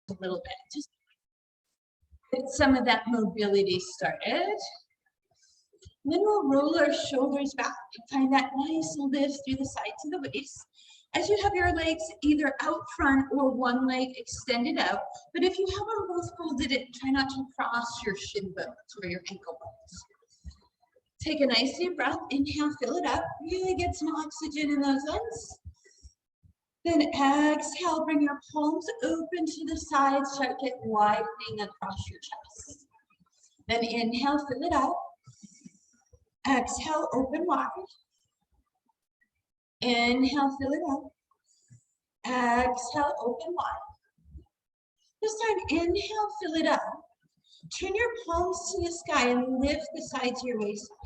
a little bit. Just get some of that mobility started. Then we'll roll our shoulders back and find that nice lift through the sides of the waist. As you have your legs either out front or one leg extended out, but if you have them both folded in, try not to cross your shin bones or your ankle bones. Take a nice deep breath, inhale, fill it up, really get some oxygen in those lungs. Then exhale, bring your palms open to the sides, start get widening across your chest. Then inhale, fill it up. Exhale, open wide. Inhale, fill it up. Exhale, open wide. This time, inhale, fill it up. Turn your palms to the sky and lift the sides of your waistline.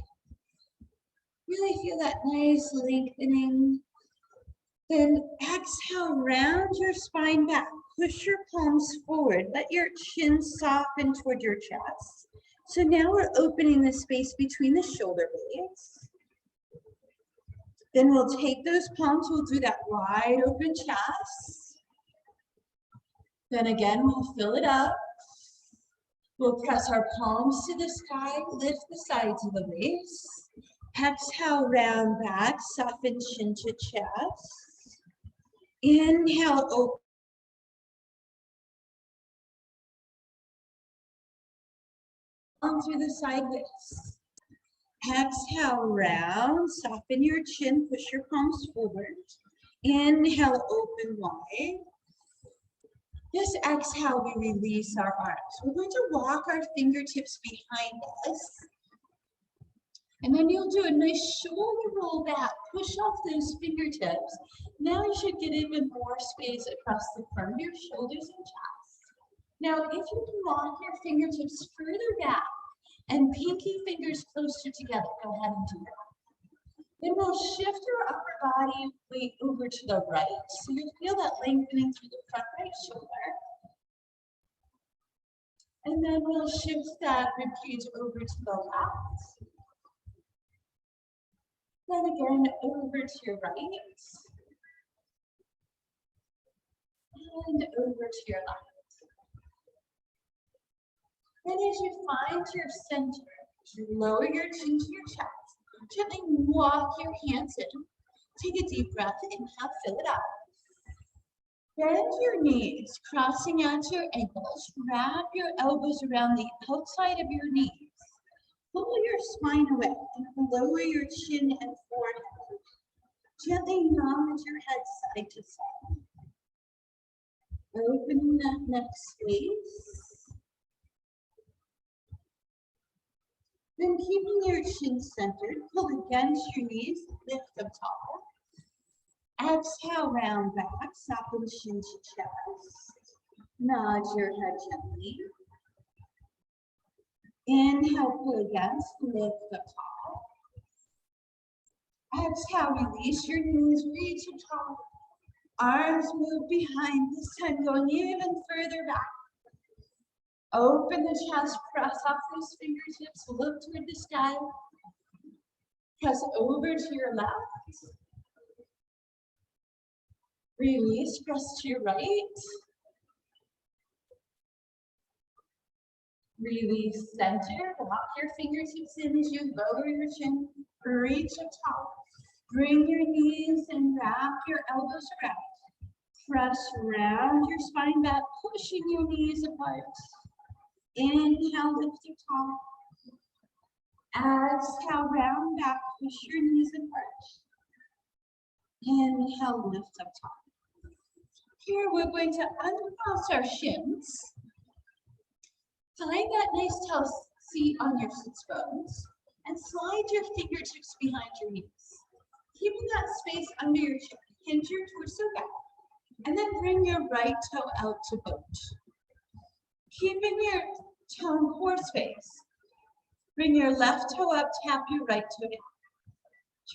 Really feel that nice lengthening. Then exhale, round your spine back. Push your palms forward. Let your chin soften toward your chest. So now we're opening the space between the shoulder blades. Then we'll take those palms, we'll do that wide open chest. Then again, we'll fill it up. We'll press our palms to the sky, lift the sides of the waist. Exhale, round back, soften chin to chest. Inhale, open. On through the side waist. Exhale, round, soften your chin, push your palms forward. Inhale, open wide. This exhale, we release our arms. We're going to walk our fingertips behind us. And then you'll do a nice shoulder roll back, push off those fingertips. Now you should get even more space across the front of your shoulders and chest. Now, if you can walk your fingertips further back and pinky fingers closer together, go ahead and do that. Then we'll shift your upper body weight over to the right. So you feel that lengthening through the front right shoulder. And then we'll shift that ribcage over to the left. Then again, over to your right. And over to your left. Then as you find your center, you lower your chin to your chest. Gently walk your hands in. Take a deep breath, inhale, fill it up. Bend your knees, crossing out your ankles. Wrap your elbows around the outside of your knees. Pull your spine away and lower your chin and forehead. Gently nod your head side to side. Opening that neck space. Then keeping your chin centered, pull against your knees, lift up tall. Exhale, round back, soften chin to chest. Nod your head gently. Inhale, pull against, lift up tall. Exhale, release your knees, reach up tall. Arms move behind, this time going even further back. Open the chest, press off those fingertips, look toward the sky. Press over to your left. Release, press to your right. Release, center, lock your fingertips in as you lower your chin. Reach up tall. Bring your knees and wrap your elbows around. Press round your spine back, pushing your knees apart. Inhale, lift your tall. Exhale, round back, push your knees apart. Inhale, lift up tall. Here we're going to uncross our shins. Find that nice tall seat on your sits bones and slide your fingertips behind your knees. Keeping that space under your chin, hinge your torso back, and then bring your right toe out to boat. Keeping your toe in core space. Bring your left toe up, tap your right toe down.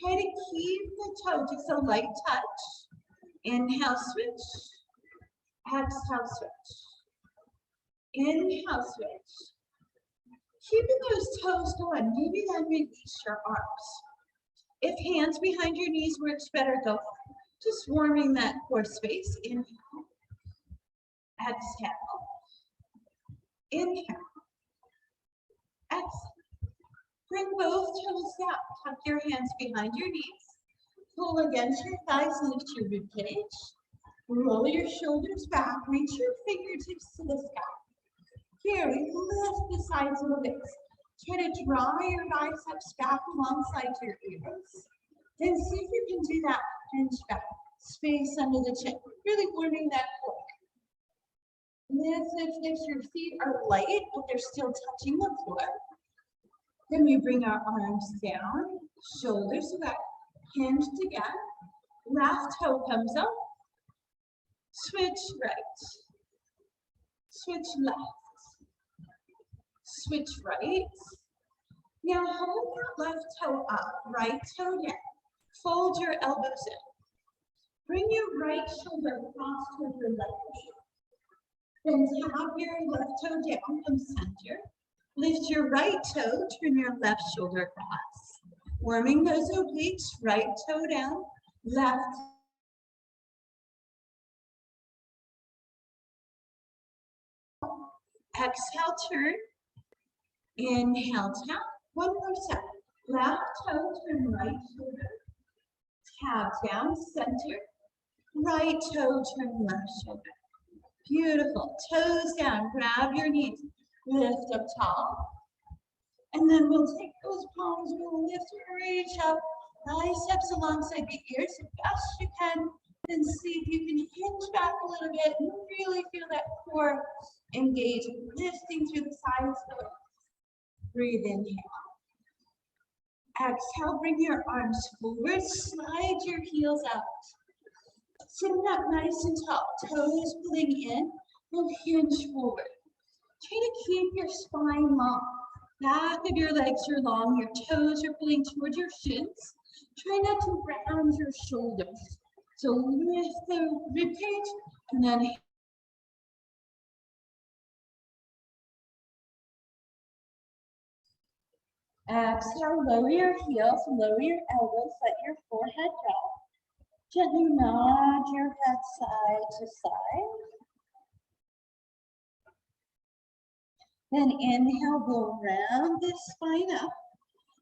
Try to keep the toe just a light touch. Inhale, switch. Exhale, switch. Inhale, switch. Keeping those toes going, maybe then release your arms. If hands behind your knees works better, go for it. Just warming that core space. Inhale. Exhale. Inhale. Exhale. Bring both toes down. Tuck your hands behind your knees. Pull against your thighs, lift your rib cage. Roll your shoulders back. Reach your fingertips to the sky. Here, we lift the sides of the legs. Try to draw your biceps back alongside your ears. Then see if you can do that hinge back. Space under the chin. Really warming that core. Lift, lift, lift. Your feet are light, but they're still touching the floor. Then we bring our arms down, shoulders back, hinged again. Left toe comes up. Switch right. Switch left. Switch right. Now hold that left toe up, right toe down. Fold your elbows in. Bring your right shoulder across toward your left knee. Then tap your left toe down from center. Lift your right toe, turn your left shoulder across. Warming those obliques, right toe down, left. Exhale, turn. Inhale, tap. One more set. Left toe, turn right shoulder. Tap down, center. Right toe, turn left shoulder. Beautiful. Toes down. Grab your knees. Lift up tall. And then we'll take those palms. We'll lift, reach up. Biceps alongside the ears as best you can. Then see if you can hinge back a little bit and really feel that core engage. Lifting through the sides of the legs. Breathe, inhale. Exhale, bring your arms forward. Slide your heels out. Sitting up nice and tall, toes pulling in, we'll hinge forward. Try to keep your spine long. Back of your legs are long, your toes are pulling towards your shins. Try not to round your shoulders. So lift the rib cage and then exhale, lower your heels, lower your elbows, let your forehead drop. Gently nod your head side to side. Then inhale, go round this spine up.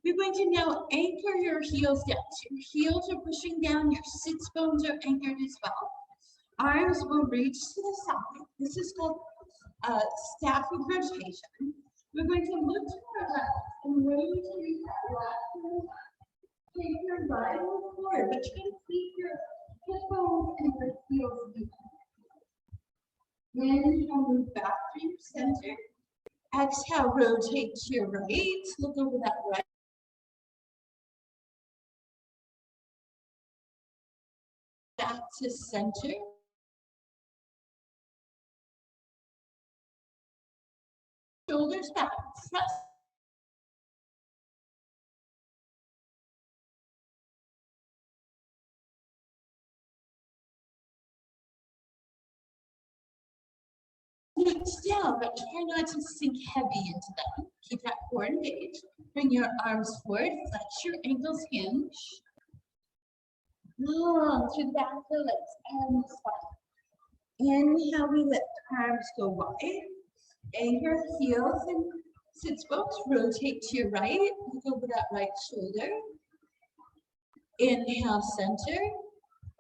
You're going to now anchor your heels down. So your heels are pushing down, your sits bones are anchored as well. Arms will reach to the side. This is called staffing rotation. We're going to look to our left and rotate that left. Take your right forward, but try to keep your hip bones and your heels even. Inhale, move back to your center. Exhale, rotate to your right. Look over that right. Back to center. Shoulders back. Press. Hips down, but try not to sink heavy into them. Keep that core engaged. Bring your arms forward, flex your ankles, hinge. Long through the back of the legs and the spine. Inhale, we lift. Arms go wide. Anchor heels and sits bones. Rotate to your right. Look over that right shoulder. Inhale, center.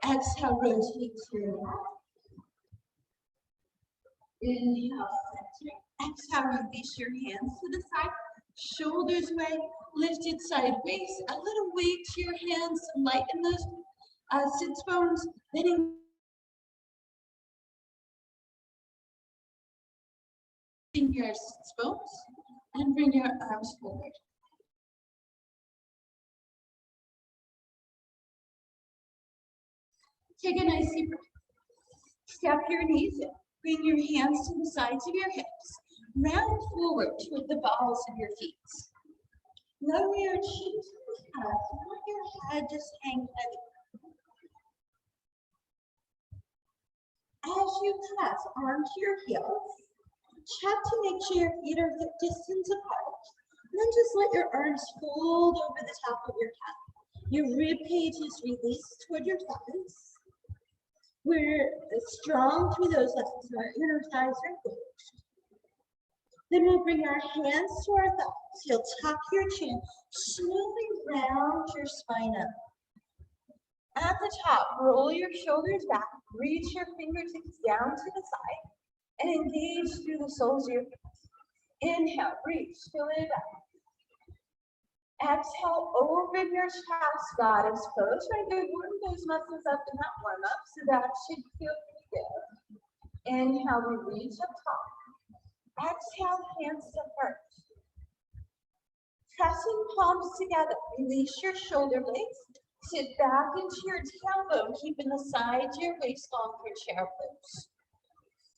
Exhale, rotate to your left. Inhale, center. Exhale, release your hands to the side. Shoulders away, lifted sideways. A little weight to your hands, lighten those sits bones. Then in your sits bones and bring your arms forward. Take a nice deep breath. Step your knees in. Bring your hands to the sides of your hips. Round forward toward the balls of your feet. Lower your chin to the sky. Let your head just hang heavy. As you press onto your heels, check to make sure your feet are hip distance apart. And then just let your arms fold over the top of your head. Your rib cage is released toward your thighs. We're strong through those lessons. Our inner thighs are good. Then we'll bring our hands to our thighs. You'll tuck your chin, slowly round your spine up. At the top, roll your shoulders back, reach your fingertips down to the side, and engage through the soles of your feet. Inhale, reach, fill it up. Exhale, open your chest, goddess pose. Right, good. Warm those muscles up in that warm up, so that should feel pretty good. Inhale, we reach up top. Exhale, hands to heart. Pressing palms together, release your shoulder blades. Sit back into your tailbone, keeping the sides of your waist long for chair pose.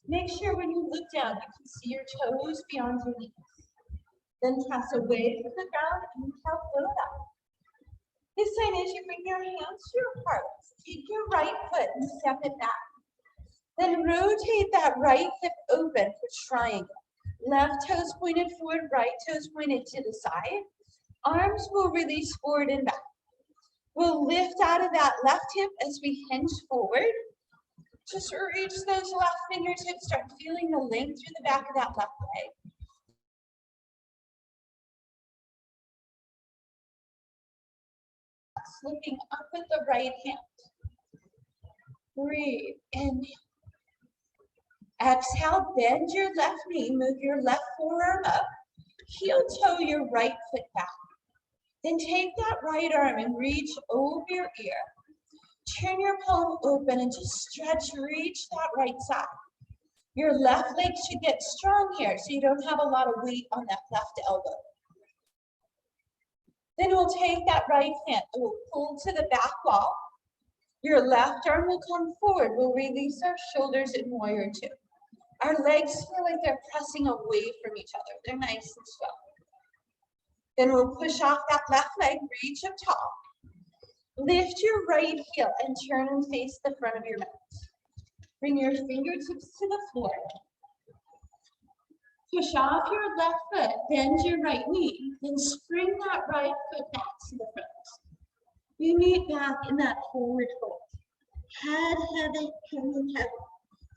Make sure when you look down, you can see your toes beyond your knees. Then press away from the ground and inhale, fill it up. This time as you bring your hands to your heart, take your right foot and step it back. Then rotate that right hip open for triangle. Left toes pointed forward, right toes pointed to the side. Arms will release forward and back. We'll lift out of that left hip as we hinge forward. Just reach those left fingertips, start feeling the length through the back of that left leg. Looking up at the right hand. Breathe, inhale. Exhale, bend your left knee, move your left forearm up, heel toe your right foot back. Then take that right arm and reach over your ear. Turn your palm open and just stretch, reach that right side. Your left leg should get strong here so you don't have a lot of weight on that left elbow. Then we'll take that right hand and we'll pull to the back wall. Your left arm will come forward. We'll release our shoulders in warrior two. Our legs feel like they're pressing away from each other. They're nice and strong. Then we'll push off that left leg, reach up tall. Lift your right heel and turn and face the front of your mat. Bring your fingertips to the floor. Push off your left foot, bend your right knee, then spring that right foot back to the front. We meet back in that forward fold. Head heavy, hanging heavy.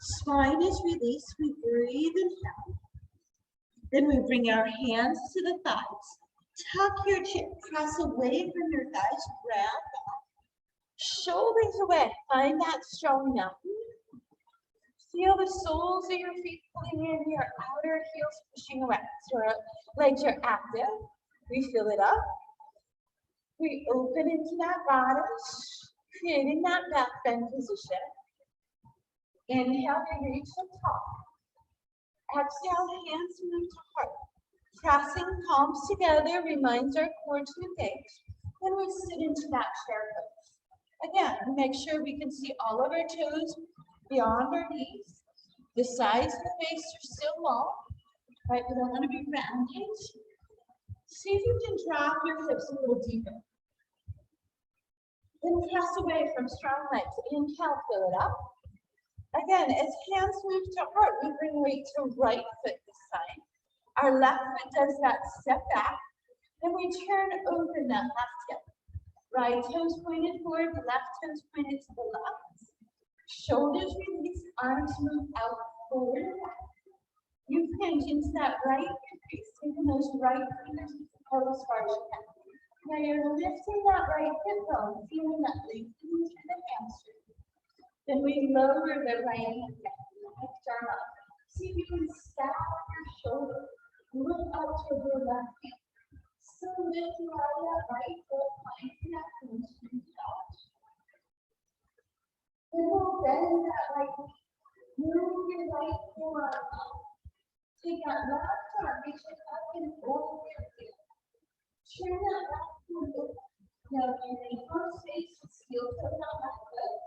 Spine is released. We breathe inhale. Then we bring our hands to the thighs. Tuck your chin, press away from your thighs, round back. Shoulders away, find that strong mountain. Feel the soles of your feet pulling in, your outer heels pushing away. So our legs are active. We fill it up. We open into that bodice, creating that back bend position. Inhale, we reach the top. Exhale, hands move to heart. Pressing palms together reminds our core to engage. Then we sit into that chair pose. Again, make sure we can see all of our toes beyond our knees. The sides of the face are still long, right? We don't want to be rounded. See if you can drop your hips a little deeper. Then press away from strong legs. Inhale, fill it up. Again, as hands move to heart, we bring weight to right foot this time. Our left foot does that step back. Then we turn open that left hip. Right toes pointed forward, left toes pointed to the left. Shoulders release, arms move out, forward and back. You hinge into that right increase, taking those right fingers out as far as you can. Now you're lifting that right hip bone, feeling that lengthening through the hamstring. Then we lower the right hand down, lift arm up. See if you can stack up your shoulder. Look up to the left hand. Still lifting out of that right foot, finding that hamstring touch. Then we'll bend that right knee. Move your right forearm up. Take that left arm, reach it up and over your heel. Turn that left foot over. Now you may first face the steel toe down that foot.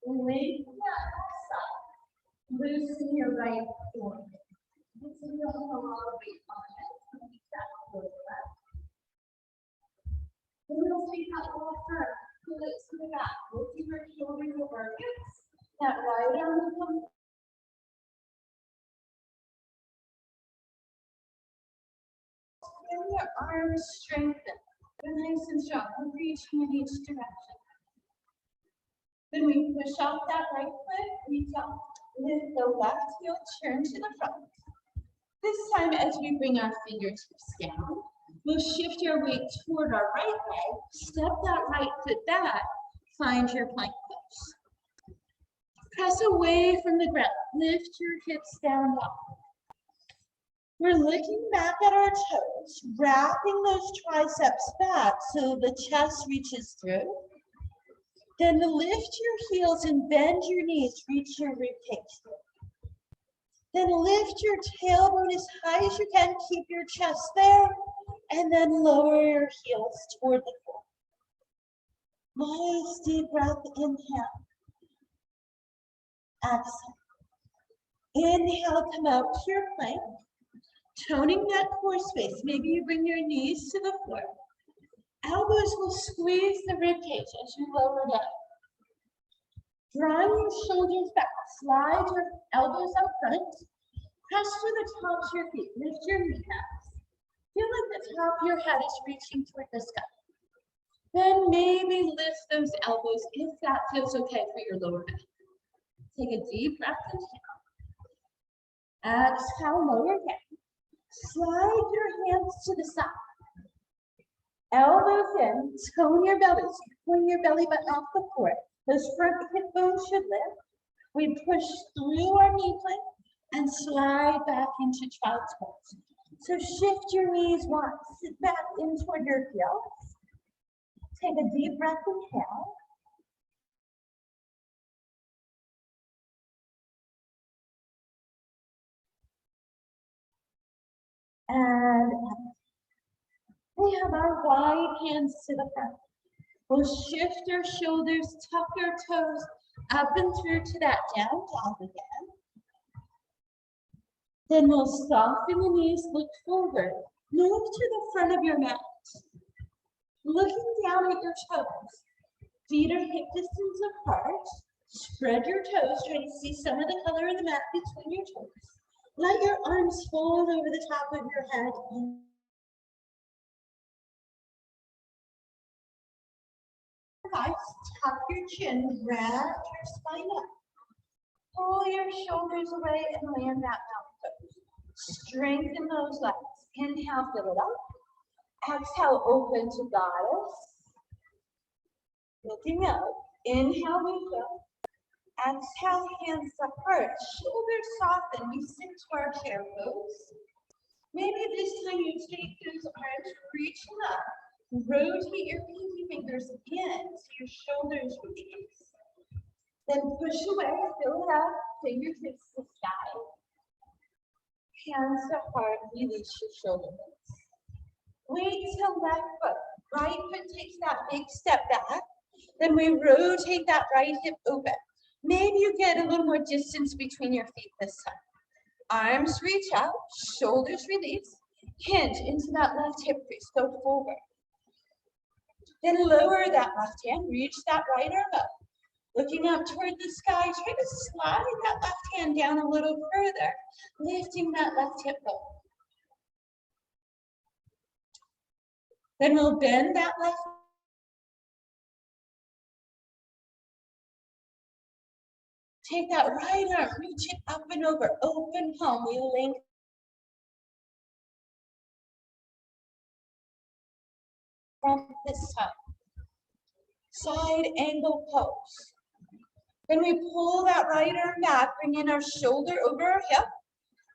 Lengthen that left side. Loosen your right foot. This is going to have a lot of weight on it. Keep that foot back. Then we'll take that left arm, pull it to the back. We'll keep our shoulders over our hips. That right arm will come. Bring your arms strengthen. They're nice and strong. We're reaching in each direction. Then we push off that right foot, reach up, lift the left heel, turn to the front. This time as we bring our fingertips down, we'll shift our weight toward our right leg, step that right foot back, find your plank pose. Press away from the ground, lift your hips down low. We're looking back at our toes, wrapping those triceps back so the chest reaches through. Then lift your heels and bend your knees, reach your ribcage through. Then lift your tailbone as high as you can, keep your chest there, and then lower your heels toward the floor. Nice deep breath, inhale. Exhale. Inhale, come out to your plank. Toning that core space. Maybe you bring your knees to the floor. Elbows will squeeze the ribcage as you lower down. Drawing your shoulders back. Slide your elbows out front. Press to the tops of your feet. Lift your kneecaps. Feel like the top of your head is reaching toward the sky. Then maybe lift those elbows if that feels okay for your lower back. Take a deep breath inhale. Exhale, lower down. Slide your hands to the side. Elbows in, tone your belly. Swing your belly button off the floor. Those front hip bones should lift. We push through our knee plank and slide back into child's pose. So shift your knees once. Sit back in toward your heels. Take a deep breath, inhale. And we have our wide hands to the front. We'll shift our shoulders, tuck our toes up and through to that down dog again. Then we'll soften the knees, look forward. Move to the front of your mat. Looking down at your toes. Feet are hip distance apart. Spread your toes, try to see some of the color of the mat between your toes. Let your arms fold over the top of your head. Tuck your chin, wrap your spine up. Pull your shoulders away and land that mountain pose. Strengthen those legs. Inhale, fill it up. Exhale, open to goddess. Looking up. Inhale, we fill. Exhale, hands apart. Shoulders soften. We sit to our chair pose. Maybe this time you take those arms, reaching up. Rotate your pinky fingers in so your shoulders release. Then push away, fill it up, fingertips to sky. Hands to heart, release your shoulder blades. Weight to left foot. Right foot takes that big step back. Then we rotate that right hip open. Maybe you get a little more distance between your feet this time. Arms reach out, shoulders release. Hinge into that left hip crease, go forward. Then lower that left hand, reach that right arm up. Looking up toward the sky, try to slide that left hand down a little further, lifting that left hip bone. Then we'll bend that left. Take that right arm, reach it up and over, open palm, we link. From this time. Side angle pose. Then we pull that right arm back, bring in our shoulder over our hip.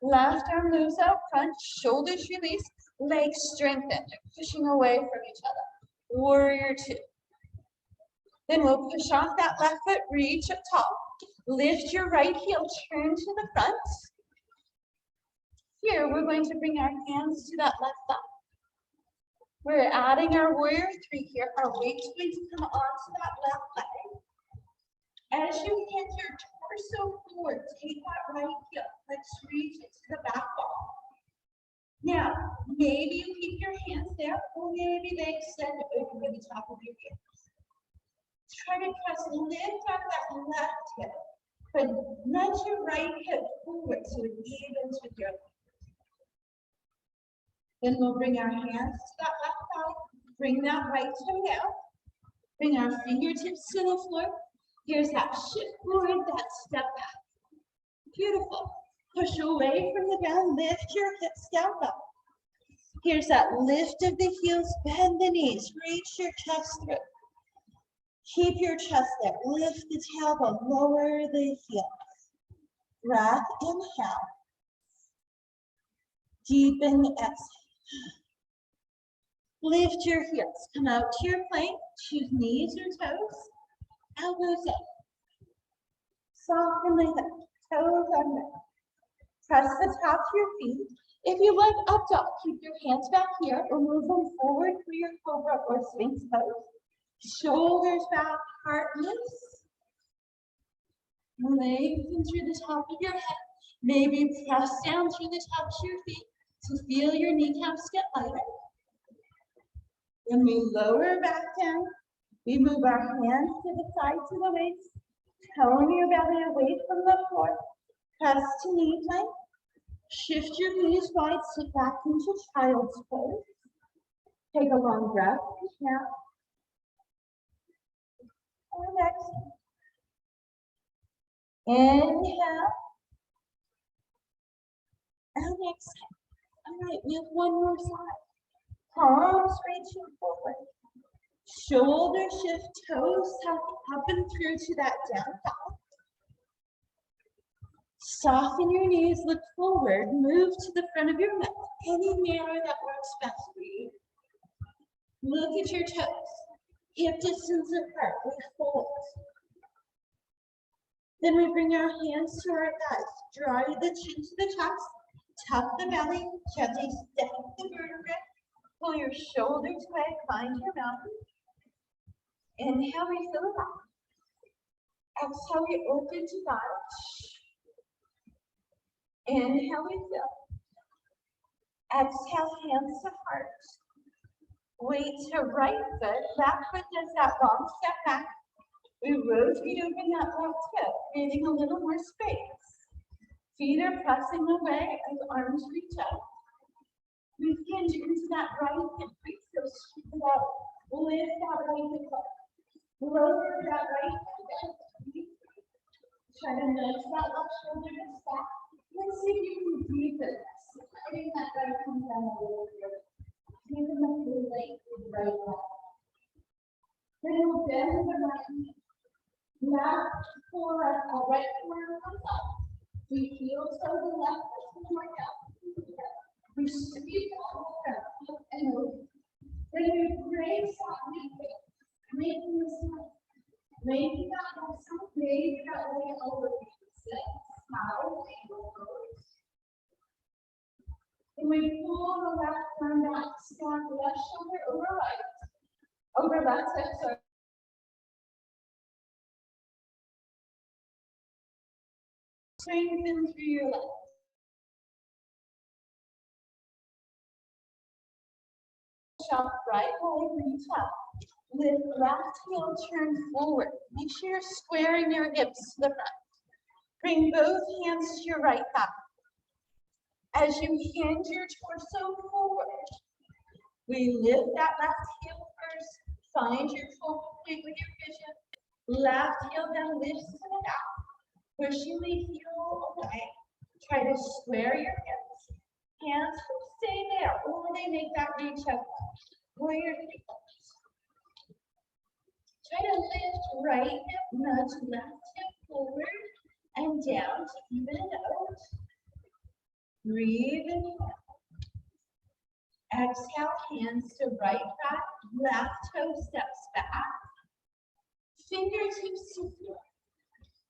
Left arm moves out front, shoulders release, legs strengthen, pushing away from each other. Warrior two. Then we'll push off that left foot, reach up top. Lift your right heel, turn to the front. Here, we're going to bring our hands to that left thigh. We're adding our warrior three here. Our weight's going to come onto that left leg. As you hit your torso forward, take that right heel. Let's reach it to the back wall. Now, maybe you keep your hands there, or maybe they extend over the top of your ears. Try to press, lift up that left hip, but nudge your right hip forward so it evens with your left. Then we'll bring our hands to that left thigh, bring that right toe down, bring our fingertips to the floor, Here's that shift forward, that step back. Beautiful. Push away from the ground, lift your hips down low. Here's that lift of the heels, bend the knees, reach your chest through. Keep your chest there. Lift the tailbone, lower the heels. Breath, inhale. Deepen, exhale. Lift your heels. Come out to your plank. Choose knees or toes. Elbows up. Soften the hips. Toes under. Press the top of your feet. If you like up dog, keep your hands back here or move them forward for your cobra or sphinx pose. Shoulders back, heart loose. Lengthen through the top of your head. Maybe press down through the tops of your feet to feel your kneecaps get lighter. Then we lower back down. We move our hands to the sides of the waist. Tone your belly away from the floor. Press to knee plank. Shift your knees wide, sit back into child's pose. Take a long breath. Inhale. And exhale. Inhale. And exhale. All right, we have one more side. Palms reaching forward. Shoulder shift, toes tuck up and through to that down dog. Soften your knees, look forward, move to the front of your mat, any manner that works best for you. Look at your toes, hip distance apart, we fold. Then we bring our hands to our thighs, draw the chin to the chest, tuck the belly, gently step the vertebrae, pull your shoulders back, find your mountain. Inhale, we fill it up. Exhale, we open to God. Inhale, we fill. Exhale, hands to heart. Weight to right foot. Left foot does that long step back. We rotate open that left foot, creating a little more space. Feet are pressing away as arms reach up. We hinge into that right hip crease, so scoop it out. Lift that right hip up. Lower that right hip. Try to nudge that left shoulder to stop. Let's see if you can breathe it. Sliding that right arm down a little bit. Keep enough length with the right leg. Then we'll bend the right knee. Left forward, right corner comes up. We heel toe the left foot more down. We sweep up and over. Then we brace that knee, making this one. Maybe that muscle, maybe that way over. And we pull the left arm back, stack left shoulder over right, over left hip, sorry. Strengthen through your legs. Jump right leg, reach up. Lift left heel, turn forward. Make sure you're squaring your hips to the front. Bring both hands to your right thigh. As you hinge your torso forward, we lift that left heel first. Find your focal point with your vision. Left heel then lifts to the back. Pushing the heel away. Try to square your hips. Hands will stay there, or they make that reach up. Or your feet. Try to lift right hip, nudge left hip forward and down to even it out. Breathe in. Exhale, hands to right back, left toe steps back. Fingertips to floor.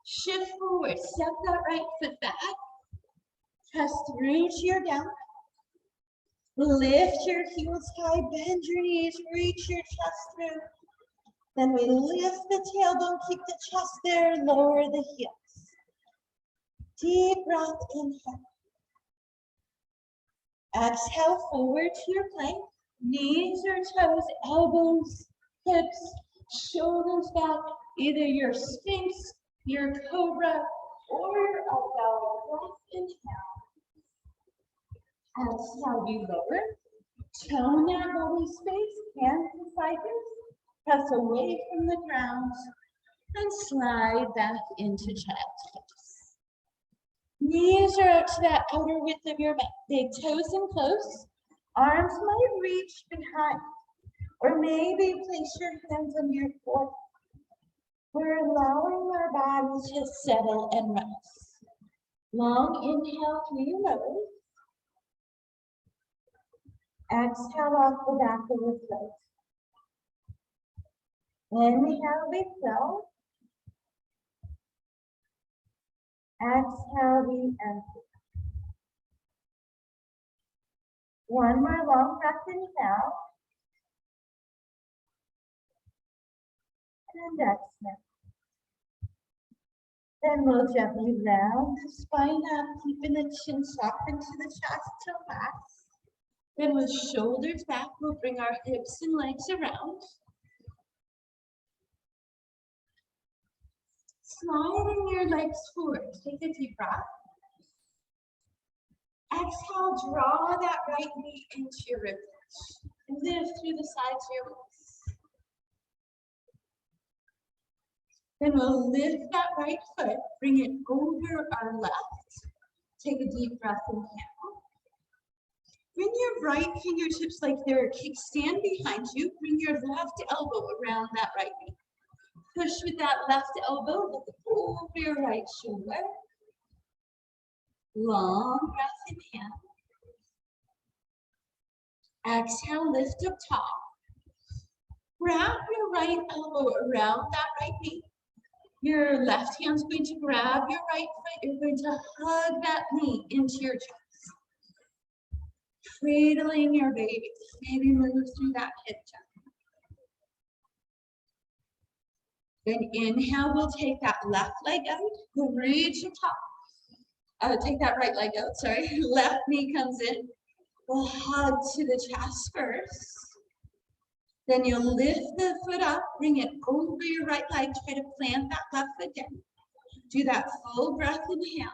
Shift forward, step that right foot back. Press through to your down. Lift your heels high, bend your knees, reach your chest through. Then we lift the tailbone, keep the chest there, lower the heels. Deep breath, inhale. Exhale, forward to your plank. Knees or toes, elbows, hips, shoulders back. Either your sphinx, your cobra, or your up-dog. Breath, inhale. Exhale, we lower. Tone that body space, hands beside you. Press away from the ground. And slide back into child's pose. Knees are out to that outer width of your mat. Big toes in close. Arms might reach behind. Or maybe place your hands on your forehead. We're allowing our body to settle and rest. Long inhale through your nose. Exhale off the back of the throat. Inhale, we fill. Exhale, we empty. One more long breath, inhale. And exhale. Then we'll gently round the spine up, keeping the chin softened to the chest to relax. Then with shoulders back, we'll bring our hips and legs around. Sliding your legs forward. Take a deep breath. Exhale, draw that right knee into your ribcage. And lift through the sides of your legs. Then we'll lift that right foot, bring it over our left. Take a deep breath, inhale. Bring your right fingertips like they're a kickstand behind you. Bring your left elbow around that right knee. Push with that left elbow, look over your right shoulder. Long breath, inhale. Exhale, lift up top. Wrap your right elbow around that right knee. Your left hand's going to grab your right foot. You're going to hug that knee into your chest. Cradling your baby. Maybe move through that hip gently. Then inhale, we'll take that left leg out. We'll reach the top. Take that right leg out, sorry. Left knee comes in. We'll hug to the chest first. Then you'll lift the foot up, bring it over your right leg, try to plant that left foot down. Do that full breath, inhale.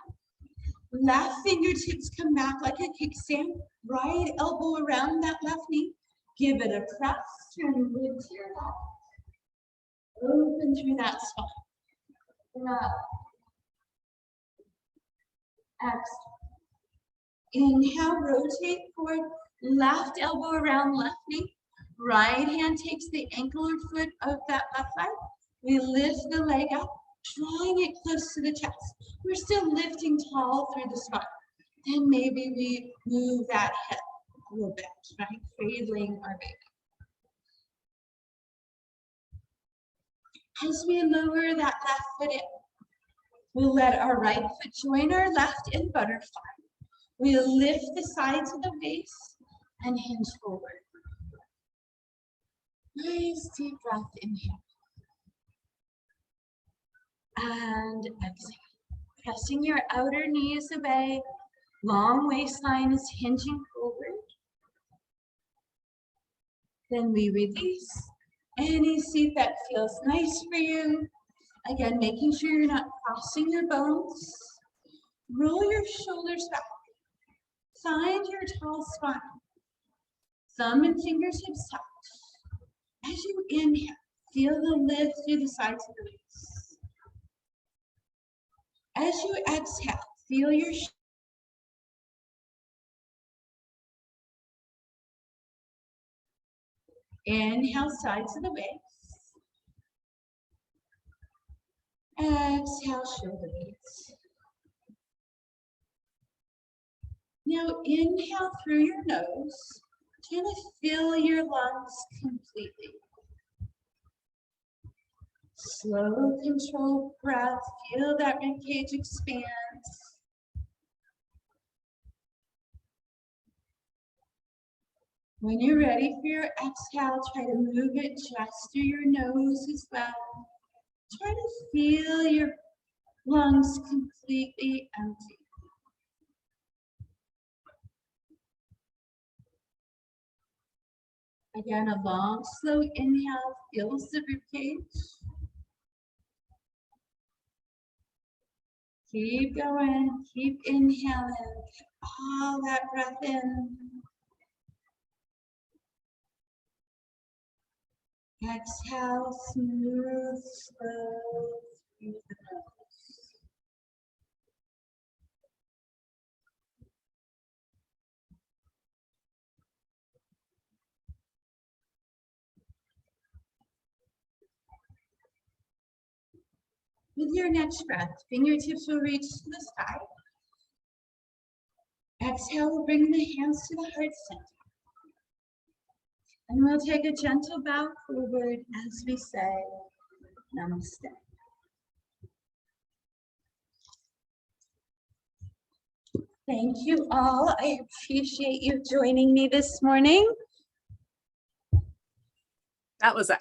Left fingertips come back like a kickstand. Right elbow around that left knee. Give it a press, turn lid to your left. Open through that spine. Up. Exhale. Inhale, rotate forward. Left elbow around left knee. Right hand takes the ankle or foot of that left leg. We lift the leg up, drawing it close to the chest. We're still lifting tall through the spine. Then maybe we move that hip a little bit, right? Cradling our baby. As we lower that left foot in, we'll let our right foot join our left in butterfly. We'll lift the sides of the waist and hinge forward. Nice deep breath, inhale. And exhale. Pressing your outer knees away. Long waistline is hinging forward. Then we release. Any seat that feels nice for you. Again, making sure you're not crossing your bones. Roll your shoulders back. Find your tall spine. Thumb and fingertips touch. As you inhale, feel the lift through the sides of the waist. As you exhale, feel your inhale, sides of the waist. Exhale, shoulder blades. Now inhale through your nose. Try to fill your lungs completely. Slow, controlled breath. Feel that ribcage expand. When you're ready for your exhale, try to move it just through your nose as well. Try to feel your lungs completely empty. Again, a long, slow inhale fills the ribcage. Keep going, keep inhaling, get all that breath in. Exhale, smooth, slow through the nose. With your next breath, fingertips will reach to the sky. Exhale, we'll bring the hands to the heart center. And we'll take a gentle bow forward as we say, Namaste. Thank you all. I appreciate you joining me this morning. That was